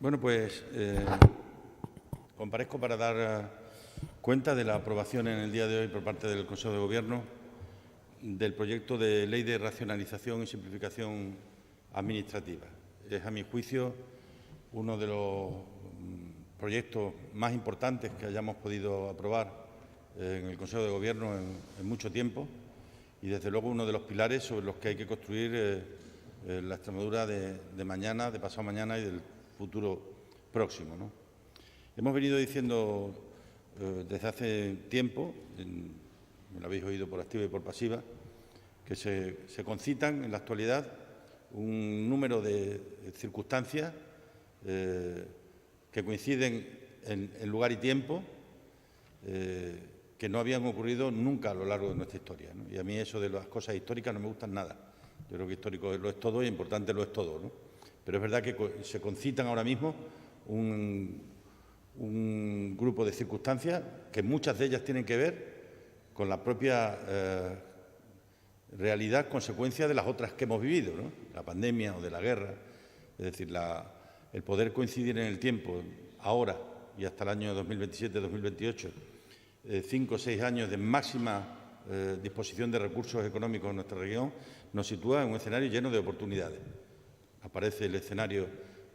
Bueno, pues comparezco para dar cuenta de la aprobación en el día de hoy por parte del Consejo de Gobierno del proyecto de Ley de Racionalización y Simplificación Administrativa. Es, a mi juicio, uno de los proyectos más importantes que hayamos podido aprobar en el Consejo de Gobierno en mucho tiempo y, desde luego, uno de los pilares sobre los que hay que construir la Extremadura de mañana, de pasado mañana y del futuro próximo, ¿no? Hemos venido diciendo desde hace tiempo, me lo habéis oído por activa y por pasiva, que se concitan en la actualidad un número de circunstancias que coinciden en lugar y tiempo que no habían ocurrido nunca a lo largo de nuestra historia, ¿no? Y a mí eso de las cosas históricas no me gustan nada. Yo creo que histórico lo es todo y importante lo es todo, ¿no? Pero es verdad que se concitan ahora mismo un grupo de circunstancias que muchas de ellas tienen que ver con la propia realidad, consecuencia de las otras que hemos vivido, ¿no? La pandemia o de la guerra. Es decir, el poder coincidir en el tiempo, ahora y hasta el año 2027-2028, 5 o 6 años de máxima disposición de recursos económicos en nuestra región, nos sitúa en un escenario lleno de oportunidades. Aparece el escenario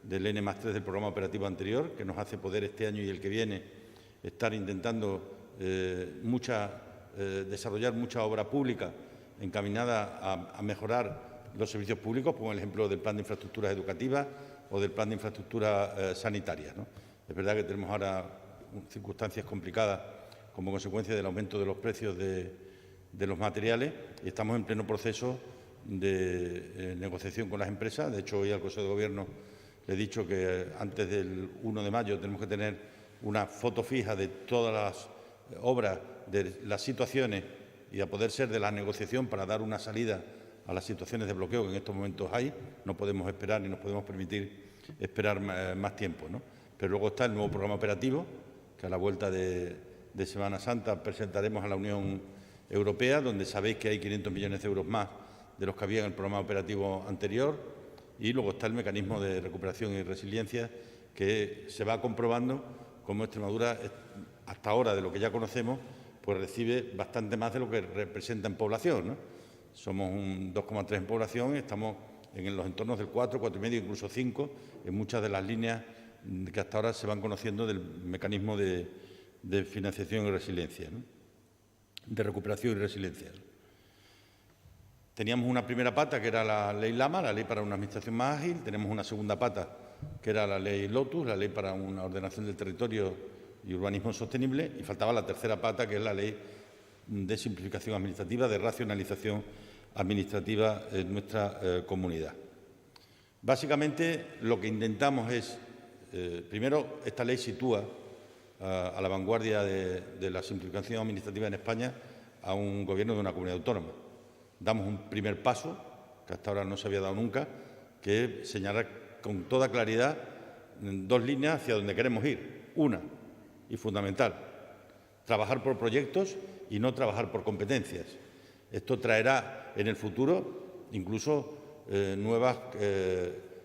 del N+3 del programa operativo anterior, que nos hace poder este año y el que viene estar intentando desarrollar mucha obra pública encaminada a mejorar los servicios públicos, como el ejemplo del Plan de Infraestructuras Educativas o del Plan de Infraestructuras Sanitarias, ¿no? Es verdad que tenemos ahora circunstancias complicadas como consecuencia del aumento de los precios de los materiales y estamos en pleno proceso de negociación con las empresas. De hecho, hoy al Consejo de Gobierno le he dicho que antes del 1 de mayo tenemos que tener una foto fija de todas las obras, de las situaciones y, a poder ser, de la negociación para dar una salida a las situaciones de bloqueo que en estos momentos hay. No podemos esperar ni nos podemos permitir esperar más tiempo, ¿no? Pero luego está el nuevo programa operativo, que a la vuelta de Semana Santa presentaremos a la Unión Europea, donde sabéis que hay 500 millones de euros más de los que había en el programa operativo anterior, y luego está el mecanismo de recuperación y resiliencia, que se va comprobando cómo Extremadura, hasta ahora, de lo que ya conocemos, pues recibe bastante más de lo que representa en población, ¿no? Somos un 2,3 en población y estamos en los entornos del 4, 4,5, incluso 5, en muchas de las líneas que hasta ahora se van conociendo del mecanismo de financiación y resiliencia, ¿no? De recuperación y resiliencia. Teníamos una primera pata, que era la Ley Lama, la Ley para una Administración más ágil. Tenemos una segunda pata, que era la Ley Lotus, la Ley para una ordenación del territorio y urbanismo sostenible. Y faltaba la tercera pata, que es la Ley de simplificación administrativa, de racionalización administrativa en nuestra comunidad. Básicamente, lo que intentamos es, primero, esta ley sitúa a la vanguardia de la simplificación administrativa en España a un gobierno de una comunidad autónoma. Damos un primer paso, que hasta ahora no se había dado nunca, que es señalar con toda claridad 2 líneas hacia donde queremos ir. Una, y fundamental, trabajar por proyectos y no trabajar por competencias. Esto traerá en el futuro incluso nuevas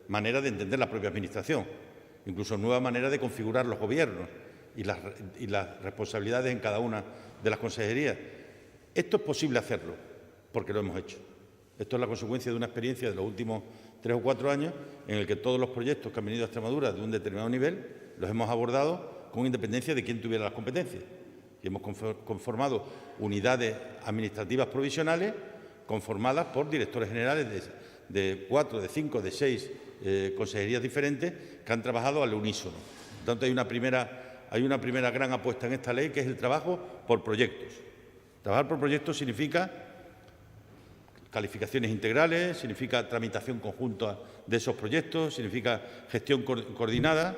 maneras de entender la propia Administración, incluso nuevas maneras de configurar los gobiernos y las responsabilidades en cada una de las consejerías. Esto es posible hacerlo, porque lo hemos hecho. Esto es la consecuencia de una experiencia de los últimos 3 o 4 años en el que todos los proyectos que han venido a Extremadura de un determinado nivel los hemos abordado con independencia de quién tuviera las competencias. Y hemos conformado unidades administrativas provisionales conformadas por directores generales de 4, de 5, de 6 consejerías diferentes que han trabajado al unísono. Por tanto, hay una primera gran apuesta en esta ley, que es el trabajo por proyectos. Trabajar por proyectos significa calificaciones integrales, significa tramitación conjunta de esos proyectos, significa gestión coordinada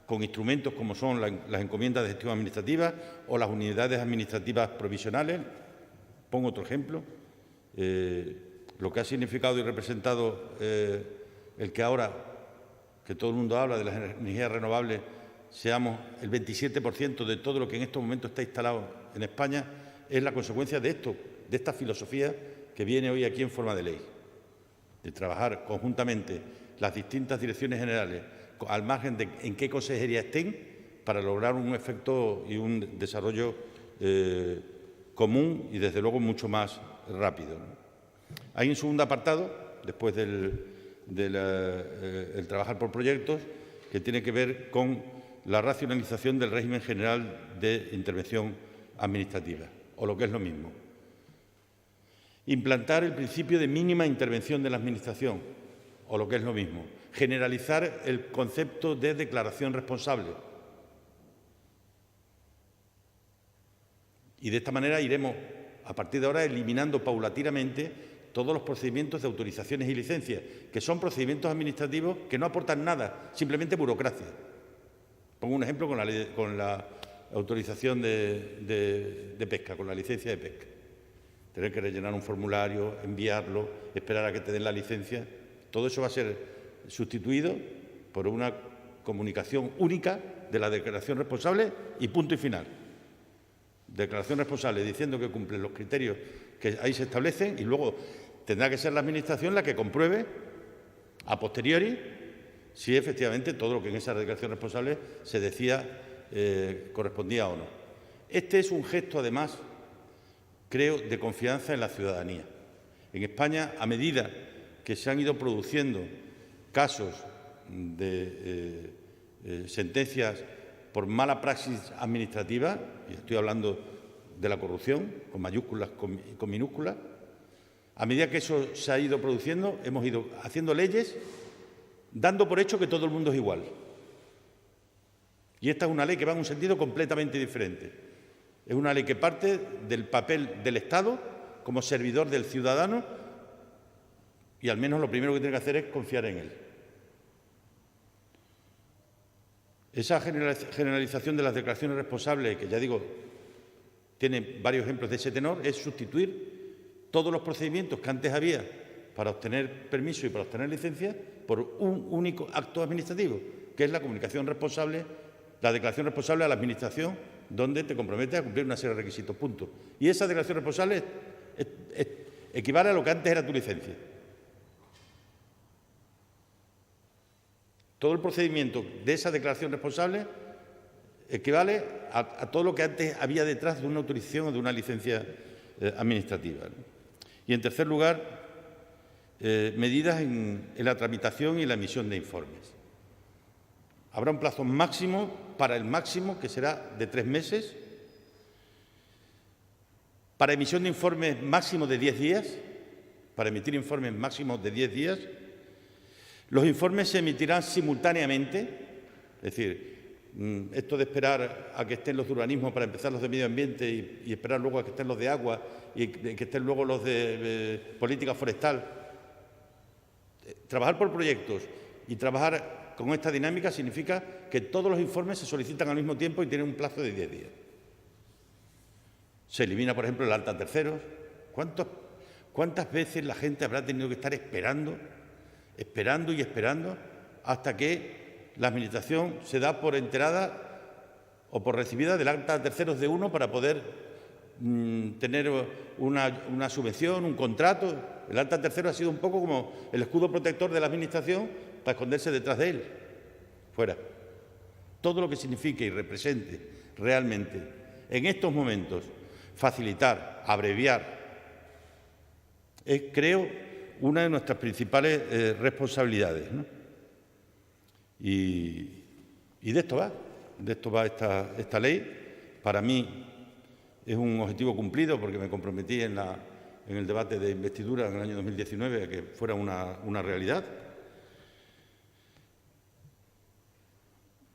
con instrumentos como son las encomiendas de gestión administrativa o las unidades administrativas provisionales. Pongo otro ejemplo. Lo que ha significado y representado el que ahora, que todo el mundo habla de las energías renovables, seamos el 27% de todo lo que en estos momentos está instalado en España, es la consecuencia de esto, de esta filosofía que viene hoy aquí en forma de ley, de trabajar conjuntamente las distintas direcciones generales al margen de en qué consejería estén, para lograr un efecto y un desarrollo común y, desde luego, mucho más rápido, ¿no? Hay un segundo apartado, después del trabajar por proyectos, que tiene que ver con la racionalización del régimen general de intervención administrativa, o lo que es lo mismo. Implantar el principio de mínima intervención de la Administración, o lo que es lo mismo. Generalizar el concepto de declaración responsable. Y de esta manera iremos, a partir de ahora, eliminando paulatinamente todos los procedimientos de autorizaciones y licencias, que son procedimientos administrativos que no aportan nada, simplemente burocracia. Pongo un ejemplo con la autorización de pesca, con la licencia de pesca. Tener que rellenar un formulario, enviarlo, esperar a que te den la licencia. Todo eso va a ser sustituido por una comunicación única de la declaración responsable y punto y final. Declaración responsable diciendo que cumplen los criterios que ahí se establecen, y luego tendrá que ser la Administración la que compruebe a posteriori si efectivamente todo lo que en esa declaración responsable se decía correspondía o no. Este es un gesto, además, creo, de confianza en la ciudadanía. En España, a medida que se han ido produciendo casos de sentencias por mala praxis administrativa, y estoy hablando de la corrupción, con mayúsculas y con minúsculas, a medida que eso se ha ido produciendo, hemos ido haciendo leyes dando por hecho que todo el mundo es igual. Y esta es una ley que va en un sentido completamente diferente. Es una ley que parte del papel del Estado como servidor del ciudadano, y al menos lo primero que tiene que hacer es confiar en él. Esa generalización de las declaraciones responsables, que ya digo, tiene varios ejemplos de ese tenor, es sustituir todos los procedimientos que antes había para obtener permiso y para obtener licencia por un único acto administrativo, que es la comunicación responsable, la declaración responsable a la Administración, donde te comprometes a cumplir una serie de requisitos, punto. Y esa declaración responsable equivale a lo que antes era tu licencia. Todo el procedimiento de esa declaración responsable equivale a todo lo que antes había detrás de una autorización o de una licencia administrativa, ¿no? Y, en tercer lugar, medidas en la tramitación y la emisión de informes. Habrá un plazo máximo para el máximo, que será de 3 meses, para emisión de informes máximo de 10 días, para emitir informes máximos de 10 días. Los informes se emitirán simultáneamente, es decir, esto de esperar a que estén los de urbanismo para empezar los de medio ambiente y esperar luego a que estén los de agua y que estén luego los de política forestal. Trabajar por proyectos y trabajar con esta dinámica significa que todos los informes se solicitan al mismo tiempo y tienen un plazo de 10 días. Se elimina, por ejemplo, el alta a terceros. ¿Cuántas veces la gente habrá tenido que estar esperando hasta que la Administración se da por enterada o por recibida del alta a terceros de uno para poder tener una subvención, un contrato? El alta a terceros ha sido un poco como el escudo protector de la Administración para esconderse detrás de él. Fuera. Todo lo que signifique y represente realmente en estos momentos facilitar, abreviar, es, creo, una de nuestras principales responsabilidades, ¿no? Y de esto va esta ley. Para mí es un objetivo cumplido, porque me comprometí en el debate de investidura en el año 2019 a que fuera una realidad.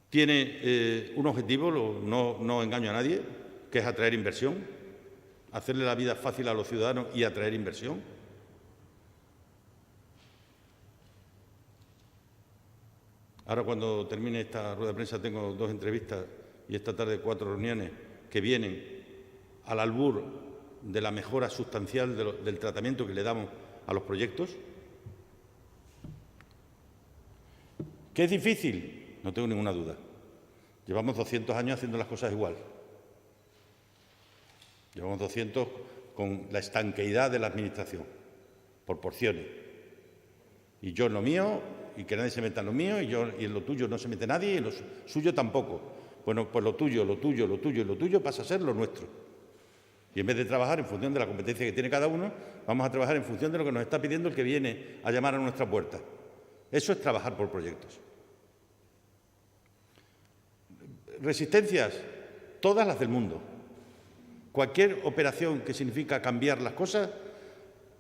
Tiene un objetivo, no engaño a nadie, que es atraer inversión, hacerle la vida fácil a los ciudadanos y atraer inversión. Ahora, cuando termine esta rueda de prensa, tengo 2 entrevistas y esta tarde 4 reuniones que vienen al albur de la mejora sustancial del tratamiento que le damos a los proyectos. ¿Que es difícil? No tengo ninguna duda. Llevamos 200 años haciendo las cosas igual. Llevamos 200 con la estanqueidad de la Administración, por porciones. Y yo en lo mío y que nadie se meta en lo mío y en lo tuyo no se mete nadie y en lo suyo tampoco. Bueno, pues lo tuyo y lo tuyo pasa a ser lo nuestro. Y en vez de trabajar en función de la competencia que tiene cada uno, vamos a trabajar en función de lo que nos está pidiendo el que viene a llamar a nuestra puerta. Eso es trabajar por proyectos. Resistencias, todas las del mundo. Cualquier operación que significa cambiar las cosas,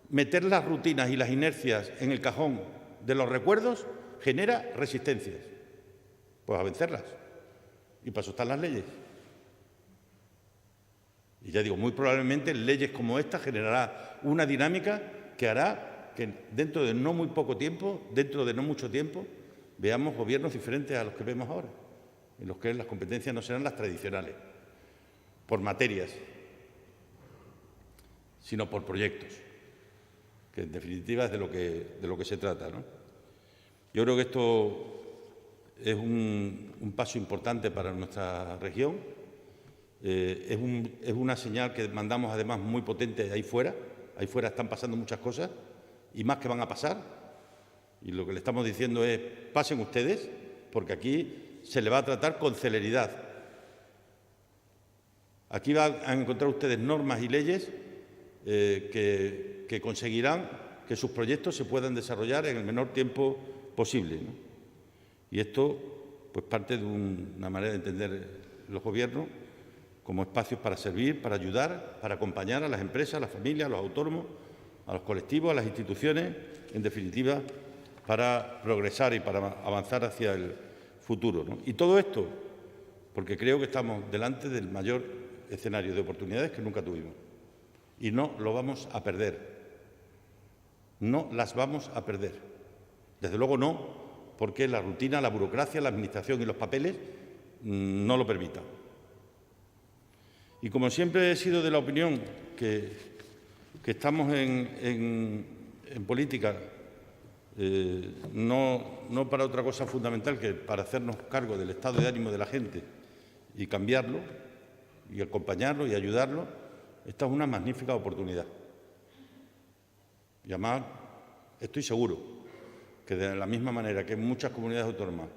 meter las rutinas y las inercias en el cajón de los recuerdos, genera resistencias. Pues a vencerlas. Y para eso están las leyes. Y ya digo, muy probablemente leyes como esta generará una dinámica que hará que dentro de no muy poco tiempo, dentro de no mucho tiempo, veamos gobiernos diferentes a los que vemos ahora, en los que las competencias no serán las tradicionales, por materias, sino por proyectos, que en definitiva es de lo que se trata, ¿no? Yo creo que esto es un paso importante para nuestra región, es una señal que mandamos además muy potente ahí fuera están pasando muchas cosas y más que van a pasar, y lo que le estamos diciendo es pasen ustedes, porque aquí se le va a tratar con celeridad. Aquí van a encontrar ustedes normas y leyes que conseguirán que sus proyectos se puedan desarrollar en el menor tiempo posible, ¿no? Y esto, pues, parte de una manera de entender los gobiernos como espacios para servir, para ayudar, para acompañar a las empresas, a las familias, a los autónomos, a los colectivos, a las instituciones, en definitiva, para progresar y para avanzar hacia el futuro, ¿no? Y todo esto porque creo que estamos delante del mayor escenario de oportunidades que nunca tuvimos. Y no lo vamos a perder. No las vamos a perder. Desde luego no, porque la rutina, la burocracia, la administración y los papeles no lo permitan. Y como siempre he sido de la opinión que estamos en política no para otra cosa fundamental que para hacernos cargo del estado de ánimo de la gente y cambiarlo, y acompañarlo y ayudarlo, esta es una magnífica oportunidad. Y además estoy seguro que de la misma manera que en muchas comunidades autónomas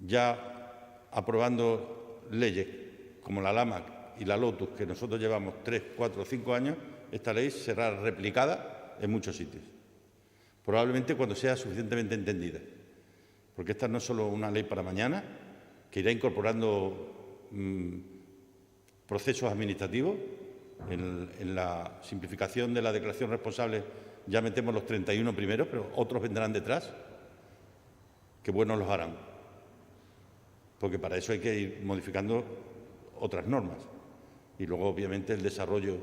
ya aprobando leyes como la LAMAC y la LOTUS, que nosotros llevamos 3, 4, 5 años, esta ley será replicada en muchos sitios. Probablemente cuando sea suficientemente entendida. Porque esta no es solo una ley para mañana, que irá incorporando procesos administrativos. En la simplificación de la declaración responsable ya metemos los 31 primeros, pero otros vendrán detrás, que buenos los harán. Porque para eso hay que ir modificando otras normas. Y luego, obviamente, el desarrollo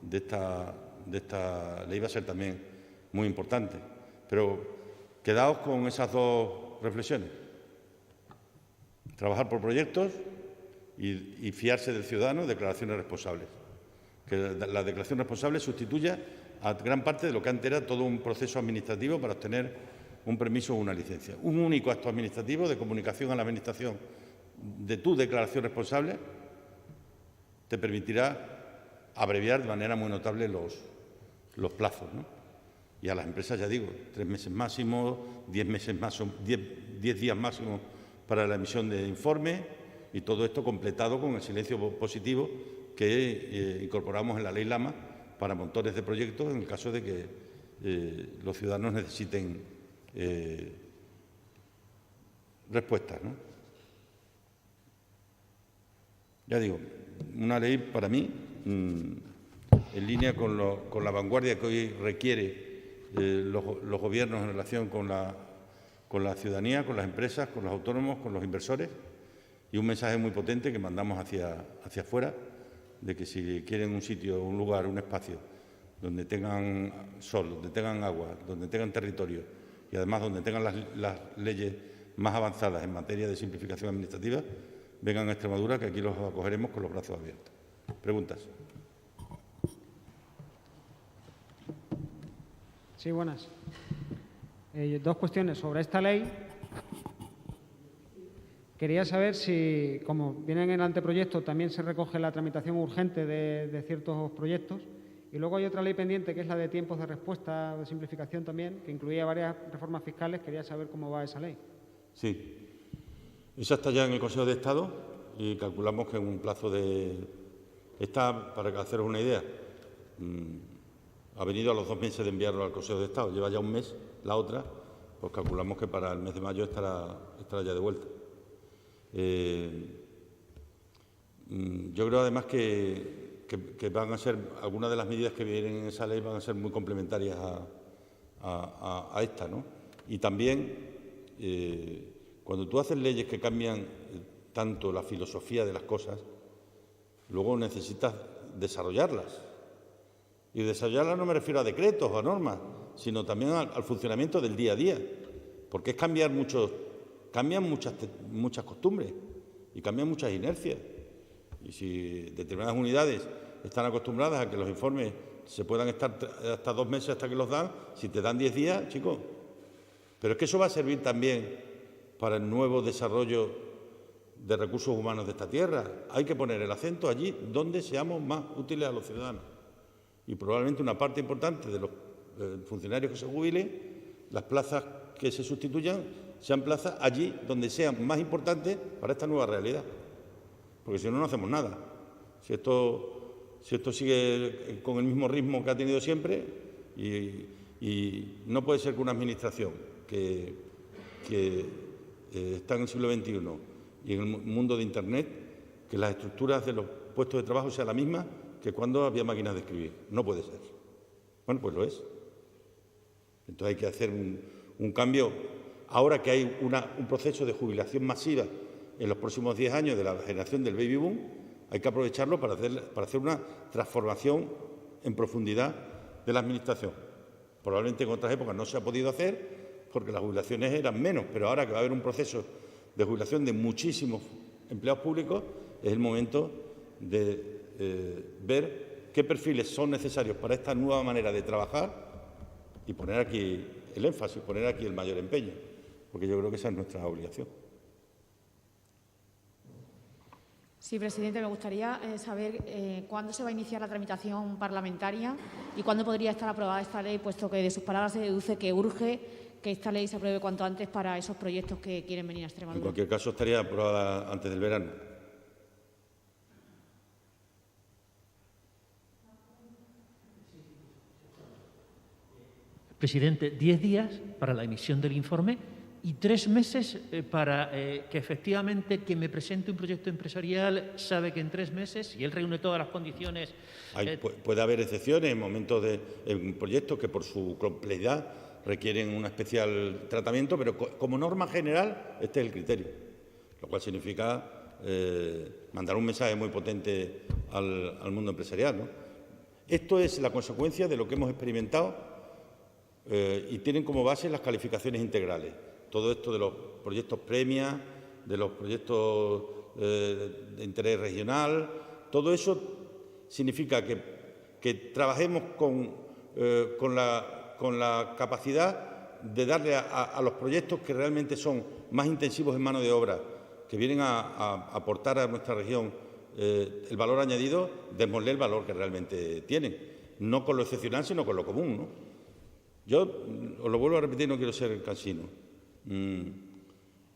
de esta ley va a ser también muy importante. Pero quedaos con esas dos reflexiones. Trabajar por proyectos y fiarse del ciudadano, declaraciones responsables. Que la declaración responsable sustituya a gran parte de lo que antes era todo un proceso administrativo para obtener un permiso o una licencia. Un único acto administrativo de comunicación a la Administración de tu declaración responsable te permitirá abreviar de manera muy notable los plazos, ¿no? Y a las empresas, ya digo, 3 meses máximo, 10 días máximo para la emisión de informe, y todo esto completado con el silencio positivo que incorporamos en la Ley Lama para montones de proyectos en el caso de que los ciudadanos necesiten respuestas, ¿no? Ya digo, una ley para mí en línea con la vanguardia que hoy requiere los gobiernos en relación con la ciudadanía, con las empresas, con los autónomos, con los inversores, y un mensaje muy potente que mandamos hacia afuera, de que si quieren un sitio, un lugar, un espacio donde tengan sol, donde tengan agua, donde tengan territorio y además donde tengan las leyes más avanzadas en materia de simplificación administrativa, vengan a Extremadura, que aquí los acogeremos con los brazos abiertos. ¿Preguntas? Sí, buenas. 2 cuestiones sobre esta ley. Quería saber si, como viene en el anteproyecto, también se recoge la tramitación urgente de ciertos proyectos Y luego hay otra ley pendiente, que es la de tiempos de respuesta, de simplificación también, que incluía varias reformas fiscales. Quería saber cómo va esa ley. Sí. Esa está ya en el Consejo de Estado y calculamos que en un plazo de... Esta, para haceros una idea, ha venido a los 2 meses de enviarlo al Consejo de Estado. Lleva ya un mes la otra, pues calculamos que para el mes de mayo estará ya de vuelta. Yo creo además que van a ser, algunas de las medidas que vienen en esa ley van a ser muy complementarias a esta, ¿no? Y también, cuando tú haces leyes que cambian tanto la filosofía de las cosas, luego necesitas desarrollarlas. Y desarrollarlas no me refiero a decretos o a normas, sino también al funcionamiento del día a día, porque es cambian muchas costumbres y cambian muchas inercias. Y si determinadas unidades están acostumbradas a que los informes se puedan estar hasta 2 meses hasta que los dan, si te dan 10 días, chicos. Pero es que eso va a servir también para el nuevo desarrollo de recursos humanos de esta tierra. Hay que poner el acento allí donde seamos más útiles a los ciudadanos. Y probablemente una parte importante de los funcionarios que se jubilen, las plazas que se sustituyan, sean plazas allí donde sean más importantes para esta nueva realidad. Porque si no, no hacemos nada. Si esto sigue con el mismo ritmo que ha tenido siempre, y no puede ser que una administración que está en el siglo XXI y en el mundo de Internet, que las estructuras de los puestos de trabajo sean las mismas que cuando había máquinas de escribir. No puede ser. Bueno, pues lo es. Entonces hay que hacer un cambio. Ahora que hay un proceso de jubilación masiva en los próximos 10 años de la generación del baby boom, hay que aprovecharlo para hacer una transformación en profundidad de la Administración. Probablemente en otras épocas no se ha podido hacer porque las jubilaciones eran menos, pero ahora que va a haber un proceso de jubilación de muchísimos empleados públicos, es el momento de ver qué perfiles son necesarios para esta nueva manera de trabajar y poner aquí el énfasis, poner aquí el mayor empeño, porque yo creo que esa es nuestra obligación. Sí, presidente, me gustaría saber cuándo se va a iniciar la tramitación parlamentaria y cuándo podría estar aprobada esta ley, puesto que de sus palabras se deduce que urge que esta ley se apruebe cuanto antes para esos proyectos que quieren venir a Extremadura. En cualquier caso, estaría aprobada antes del verano. Presidente, 10 días para la emisión del informe y 3 meses para que efectivamente quien me presente un proyecto empresarial sabe que en 3 meses, si él reúne todas las condiciones... Puede haber excepciones en momentos en proyectos que por su complejidad requieren un especial tratamiento, pero como norma general este es el criterio, lo cual significa mandar un mensaje muy potente al mundo empresarial, ¿no? Esto es la consecuencia de lo que hemos experimentado y tienen como base las calificaciones integrales. Todo esto de los proyectos premia, de los proyectos de interés regional, todo eso significa que trabajemos con la capacidad de darle a los proyectos que realmente son más intensivos en mano de obra, que vienen a aportar a nuestra región el valor añadido, démosle el valor que realmente tienen, no con lo excepcional, sino con lo común, ¿no? Yo os lo vuelvo a repetir, no quiero ser cansino.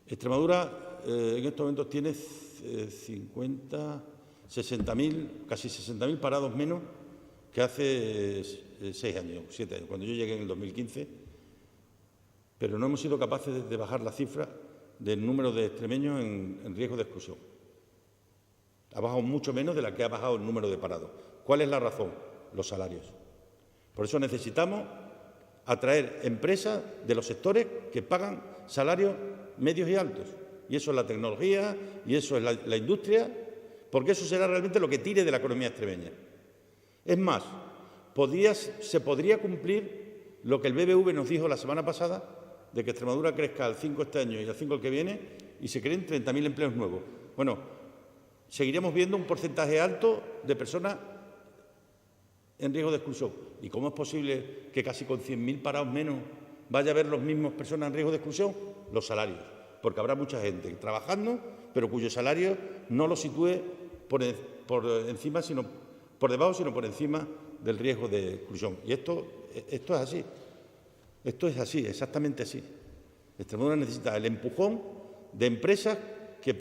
Extremadura en estos momentos tiene 60.000, casi 60.000 parados menos que hace 6 años, 7 años, cuando yo llegué en el 2015, pero no hemos sido capaces de bajar la cifra del número de extremeños en riesgo de exclusión. Ha bajado mucho menos de la que ha bajado el número de parados. ¿Cuál es la razón? Los salarios. Por eso necesitamos atraer empresas de los sectores que pagan salarios medios y altos. Y eso es la tecnología, y eso es la industria, porque eso será realmente lo que tire de la economía extremeña. Es más, se podría cumplir lo que el BBV nos dijo la semana pasada, de que Extremadura crezca al 5 este año y al 5 el que viene, y se creen 30.000 empleos nuevos. Bueno, seguiremos viendo un porcentaje alto de personas en riesgo de exclusión. ¿Y cómo es posible que casi con 100.000 parados menos vaya a haber las mismas personas en riesgo de exclusión? Los salarios. Porque habrá mucha gente trabajando, pero cuyo salario no lo sitúe por encima, sino por debajo, sino por encima del riesgo de exclusión. Y esto es así. Esto es así, exactamente así. Extremadura necesita el empujón de empresas que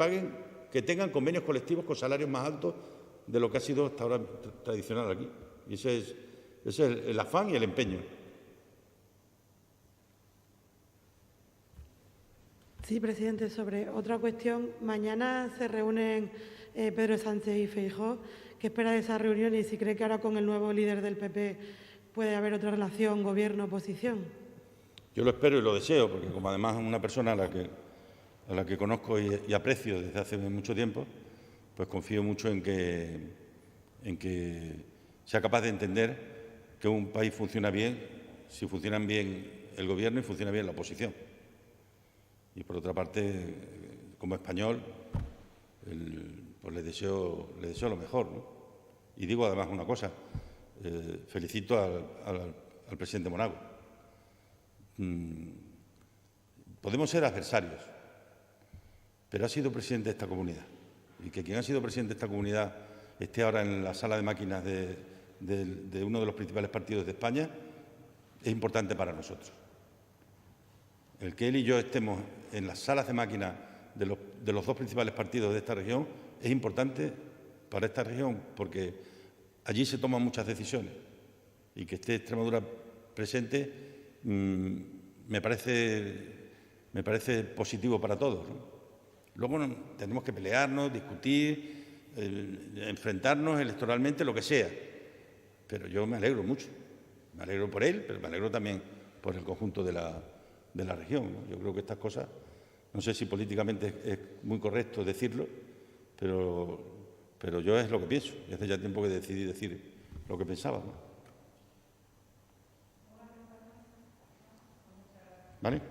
tengan convenios colectivos con salarios más altos de lo que ha sido hasta ahora tradicional aquí. Y ese es el afán y el empeño. Sí, presidente, sobre otra cuestión. Mañana se reúnen Pedro Sánchez y Feijóo. ¿Qué espera de esa reunión y si cree que ahora con el nuevo líder del PP puede haber otra relación gobierno-oposición? Yo lo espero y lo deseo, porque como además es una persona a la que conozco y aprecio desde hace mucho tiempo, pues confío mucho en que sea capaz de entender que un país funciona bien si funcionan bien el Gobierno y funciona bien la oposición. Y por otra parte, como español, pues le deseo lo mejor, ¿no? Y digo además una cosa, felicito al presidente Monago. Podemos ser adversarios, pero ha sido presidente de esta comunidad. Y que quien ha sido presidente de esta comunidad esté ahora en la sala de máquinas de uno de los principales partidos de España es importante para nosotros. El que él y yo estemos en las salas de máquinas de los dos principales partidos de esta región es importante para esta región porque allí se toman muchas decisiones y que esté Extremadura presente me parece positivo para todos, ¿no? Luego tenemos que pelearnos, discutir, enfrentarnos electoralmente, lo que sea. Pero yo me alegro mucho. Me alegro por él, pero me alegro también por el conjunto de la región, ¿no? Yo creo que estas cosas, no sé si políticamente es muy correcto decirlo, pero yo es lo que pienso. Y hace ya tiempo que decidí decir lo que pensaba, ¿no? ¿Vale?